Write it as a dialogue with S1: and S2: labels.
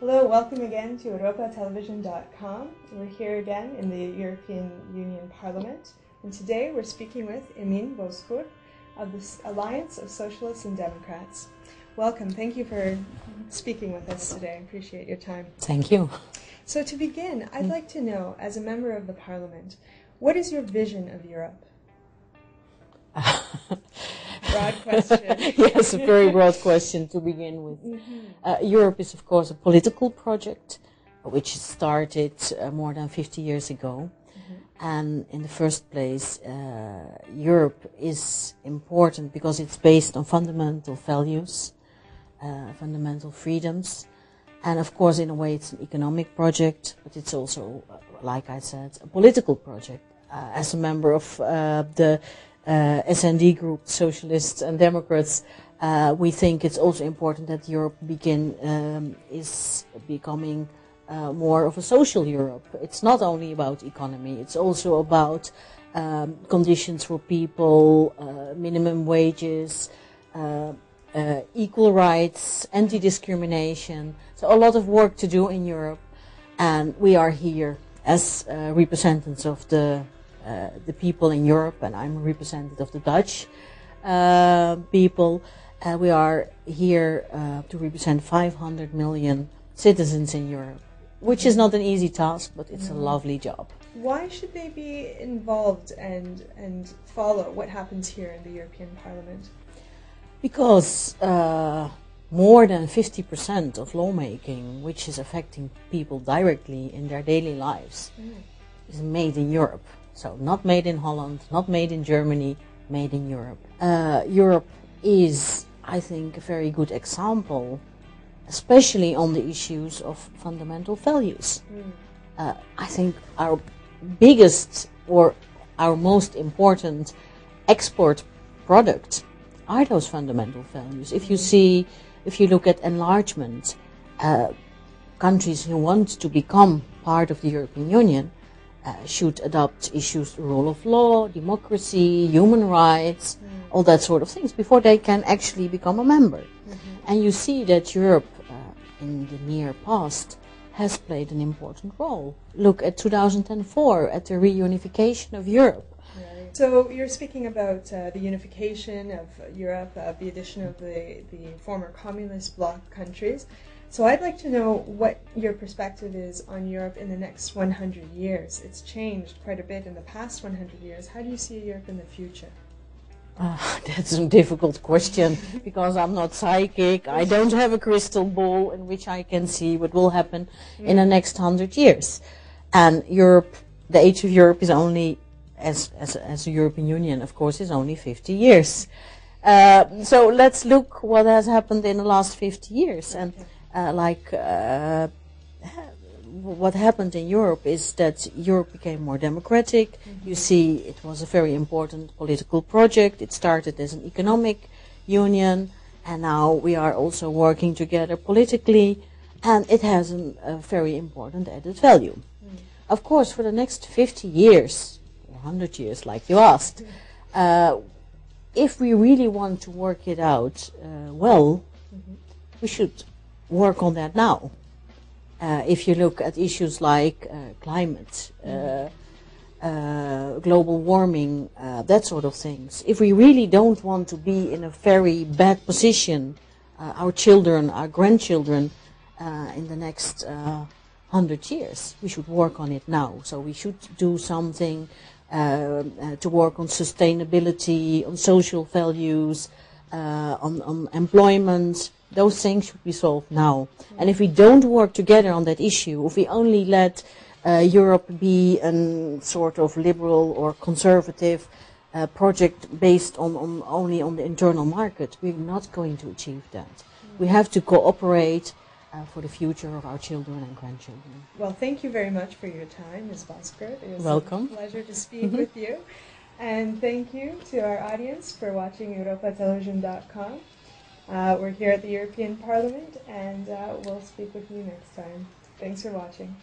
S1: Hello, welcome again to europatelevision.com. We're here again in the European Union Parliament, and today we're speaking with Emin Bozkurt of the Alliance of Socialists and Democrats. Welcome, thank you for speaking with us today. I appreciate your time.
S2: Thank you.
S1: So to begin, I'd like to know, as a member of the Parliament, what is your vision of Europe? Broad question.
S2: Yes, a very broad question to begin with. Europe is, of course, a political project which started more than 50 years ago. And in the first place, Europe is important because it's based on fundamental values, fundamental freedoms. And of course, in a way, it's an economic project, but it's also, like I said, a political project. As a member of the S&D group, Socialists and Democrats, we think it's also important that Europe is becoming more of a social Europe. It's not only about economy, it's also about conditions for people, minimum wages, equal rights, anti-discrimination. So a lot of work to do in Europe, and we are here as representatives of the people in Europe, and I'm a representative of the Dutch people. We are here to represent 500 million citizens in Europe, which is not an easy task, but it's a lovely job.
S1: Why should they be involved and follow what happens here in the European Parliament?
S2: Because more than 50% of lawmaking, which is affecting people directly in their daily lives, is made in Europe. So not made in Holland, not made in Germany, made in Europe. Europe is, I think, a very good example, especially on the issues of fundamental values. I think our biggest or our most important export product are those fundamental values. If you look at enlargement, countries who want to become part of the European Union should adopt issues, rule of law, democracy, human rights, all that sort of things before they can actually become a member. And you see that Europe in the near past has played an important role. Look at 2004, at the reunification of Europe.
S1: Right. So you're speaking about the unification of Europe, the addition of the former communist bloc countries. So I'd like to know what your perspective is on Europe in the next 100 years. It's changed quite a bit in the past 100 years. How do you see Europe in the future?
S2: That's a difficult question because I'm not psychic. I don't have a crystal ball in which I can see what will happen in the next 100 years. And Europe, the age of Europe is only, as a European Union, of course, is only 50 years. So let's look what has happened in the last 50 years. And what happened in Europe is that Europe became more democratic. You see, it was a very important political project. It started as an economic union, and now we are also working together politically, and it has a very important added value. Of course, for the next 50 years, or 100 years, like you asked, if we really want to work it out we should work on that now. If you look at issues like climate, global warming, that sort of things, if we really don't want to be in a very bad position, our children, our grandchildren, in the next 100 years, we should work on it now. So we should do something to work on sustainability, on social values, on employment. Those things should be solved now. And if we don't work together on that issue, if we only let Europe be a sort of liberal or conservative project based only on the internal market, we're not going to achieve that. We have to cooperate for the future of our children and grandchildren.
S1: Well, thank you very much for your time, Ms. Bozkurt. It was
S2: Welcome.
S1: a pleasure to speak with you. And thank you to our audience for watching europatelevision.com. We're here at the European Parliament, and we'll speak with you next time. Thanks for watching.